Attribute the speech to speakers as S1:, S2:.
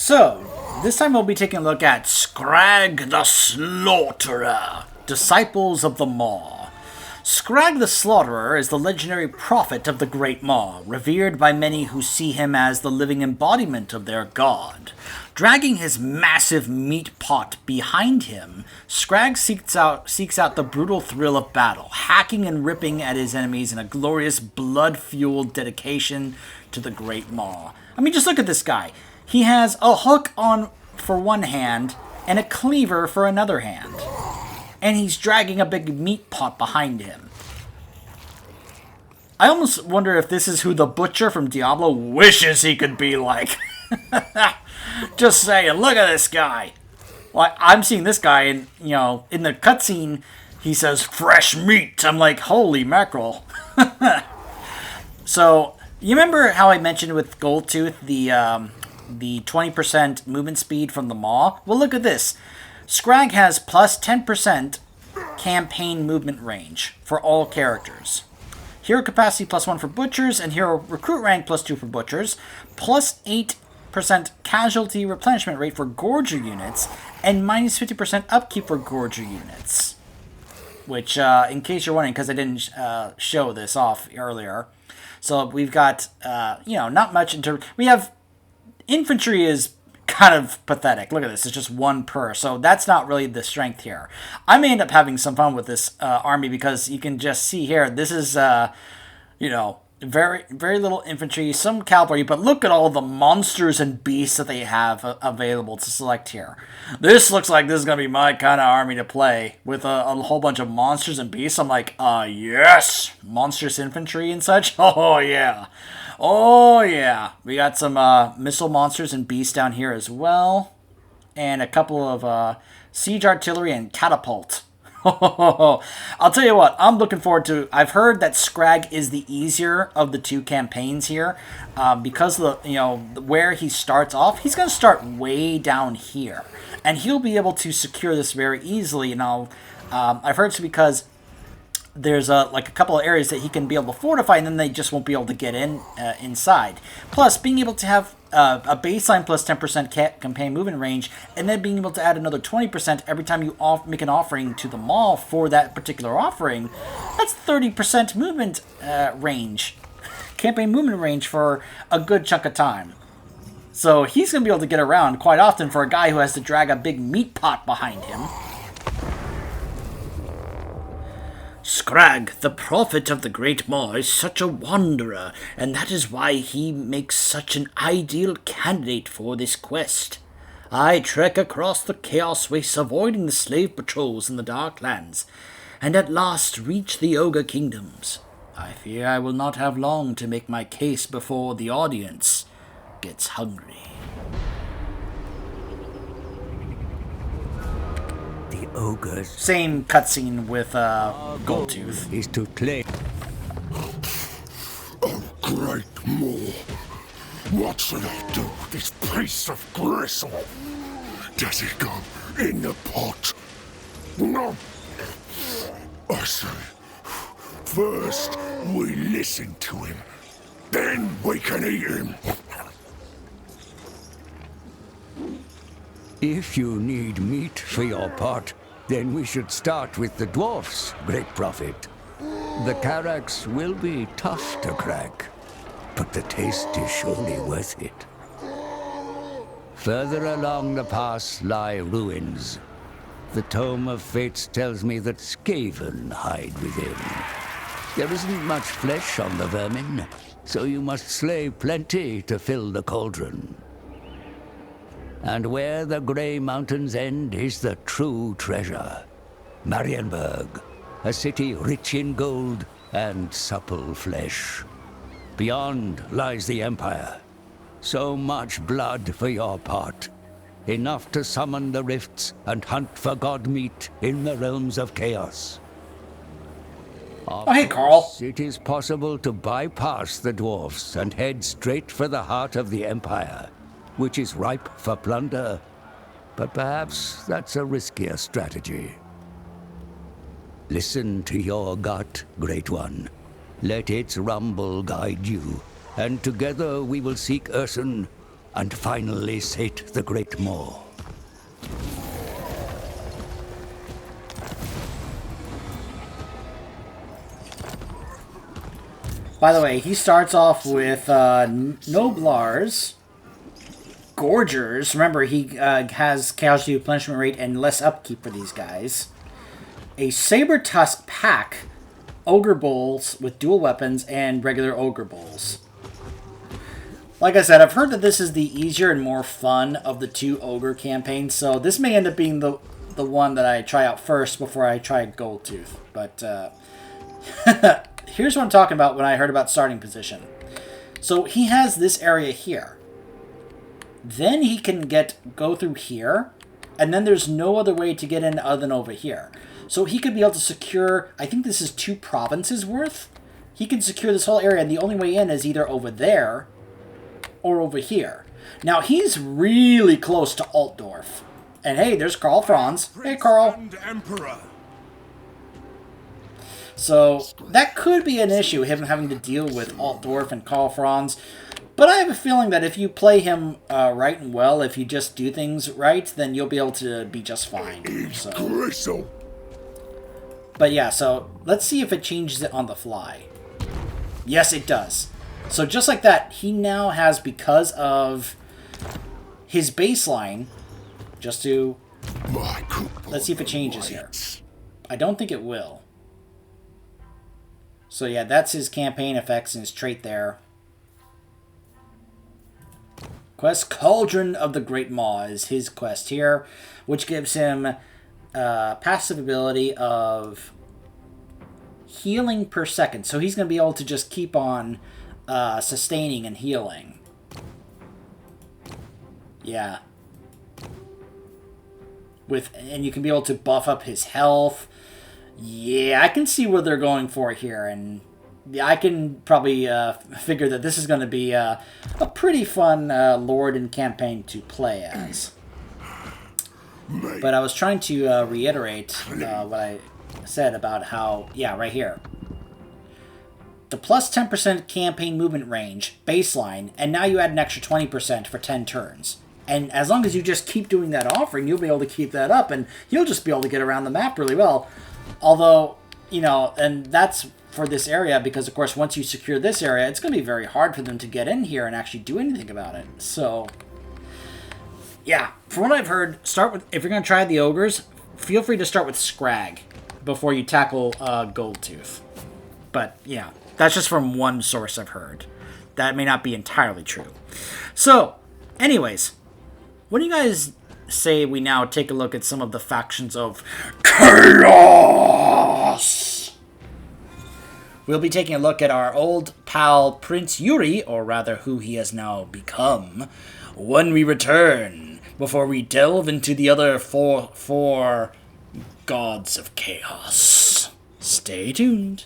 S1: So, this time we'll be taking a look at Skrag the Slaughterer, Disciples of the Maw. Skrag the Slaughterer is the legendary prophet of the Great Maw, revered by many who see him as the living embodiment of their god. Dragging his massive meat pot behind him, Skrag seeks out the brutal thrill of battle, hacking and ripping at his enemies in a glorious blood-fueled dedication to the Great Maw. I mean, just look at this guy. He has a hook on for one hand and a cleaver for another hand. And he's dragging a big meat pot behind him. I almost wonder if this is who the butcher from Diablo wishes he could be like. Just saying, look at this guy. Like, I'm seeing this guy and, in the cutscene, he says, fresh meat. I'm like, holy mackerel. So, you remember how I mentioned with Goldtooth, the 20% movement speed from the Maw? Well, look at this. Skrag has plus 10% campaign movement range for all characters. Hero capacity plus 1 for butchers, and hero recruit rank plus 2 for butchers, plus 8% casualty replenishment rate for Gorger units, and minus 50% upkeep for Gorger units. Which, in case you're wondering, because I didn't show this off earlier. So we've got, not much in terms... We have... Infantry is kind of pathetic. Look at this. It's just 1 per. So that's not really the strength here. I may end up having some fun with this army because you can just see here. This is, very, very little infantry, some cavalry, but look at all the monsters and beasts that they have available to select here. This looks like this is going to be my kind of army to play with a whole bunch of monsters and beasts. I'm like, yes, monstrous infantry and such. Oh, yeah. Oh, yeah. We got some missile monsters and beasts down here as well. And a couple of siege artillery and catapult. I'll tell you what, I'm looking forward to... I've heard that Skrag is the easier of the 2 campaigns here. Because of the, where he starts off, he's going to start way down here. And he'll be able to secure this very easily. I've heard it's because... There's a couple of areas that he can be able to fortify, and then they just won't be able to get inside. Plus, being able to have a baseline plus 10% campaign movement range, and then being able to add another 20% every time you make an offering to the Maw for that particular offering, that's 30% movement range, campaign movement range for a good chunk of time. So he's going to be able to get around quite often for a guy who has to drag a big meat pot behind him. Skrag, the prophet of the Great Maw, is such a wanderer, and that is why he makes such an ideal candidate for this quest. I trek across the Chaos Wastes, avoiding the slave patrols in the Dark Lands, and at last reach the Ogre Kingdoms. I fear I will not have long to make my case before the audience gets hungry.
S2: Ogres.
S1: Same cutscene with Goldtooth.
S2: Is to claim.
S3: Oh, Great Maw. What should I do with this piece of gristle? Does it go in the pot? No. I say, first we listen to him, then we can eat him.
S2: If you need meat for your pot, then we should start with the dwarfs, Great Prophet. The Karaks will be tough to crack, but the taste is surely worth it. Further along the pass lie ruins. The Tome of Fates tells me that Skaven hide within. There isn't much flesh on the vermin, so you must slay plenty to fill the cauldron. And where the Grey Mountains end is the true treasure. Marienburg, a city rich in gold and supple flesh. Beyond lies the Empire. So much blood for your pot. Enough to summon the rifts and hunt for god meat in the realms of chaos.
S1: Oh, hey, Carl.
S2: It is possible to bypass the dwarfs and head straight for the heart of the Empire, which is ripe for plunder, but perhaps that's a riskier strategy. Listen to your gut, Great One. Let its rumble guide you, and together we will seek Ursun and finally sate the great maw.
S1: By the way, he starts off with Noblars, Gorgers. Remember, he has casualty replenishment rate and less upkeep for these guys. A Saber Tusk pack, Ogre Bulls with dual weapons, and regular Ogre Bulls. Like I said, I've heard that this is the easier and more fun of the two Ogre campaigns, so this may end up being the one that I try out first before I try Goldtooth. But here's what I'm talking about when I heard about starting position. So he has this area here. Then he can go through here, and then there's no other way to get in other than over here. So he could be able to secure, I think this is 2 provinces worth. He can secure this whole area, and the only way in is either over there or over here. Now, he's really close to Altdorf. And hey, there's Karl Franz. Hey, Karl.
S3: Emperor.
S1: So that could be an issue, him having to deal with Altdorf and Karl Franz. But I have a feeling that if you play him right and well, if you just do things right, then you'll be able to be just fine. So. But yeah, so let's see if it changes it on the fly. Yes, it does. So just like that, he now has, because of his baseline, just to... Let's see if it changes here. I don't think it will. So yeah, that's his campaign effects and his trait there. Quest Cauldron of the Great Maw is his quest here, which gives him passive ability of healing per second. So he's going to be able to just keep on sustaining and healing. Yeah. And you can be able to buff up his health. Yeah, I can see what they're going for here, and I can probably figure that this is going to be a pretty fun Lord and campaign to play as. But I was trying to reiterate what I said about how, yeah, right here. The plus 10% campaign movement range, baseline, and now you add an extra 20% for 10 turns. And as long as you just keep doing that offering, you'll be able to keep that up, and you'll just be able to get around the map really well. Although, you know, and that's for this area, because, of course, once you secure this area, it's going to be very hard for them to get in here and actually do anything about it. So, yeah, from what I've heard, if you're going to try the Ogres, feel free to start with Skrag before you tackle Goldtooth. But, yeah, that's just from one source I've heard. That may not be entirely true. So, anyways, what do you guys say we now take a look at some of the factions of Chaos? We'll be taking a look at our old pal Prince Yuri, or rather who he has now become, when we return, before we delve into the other four gods of chaos. Stay tuned.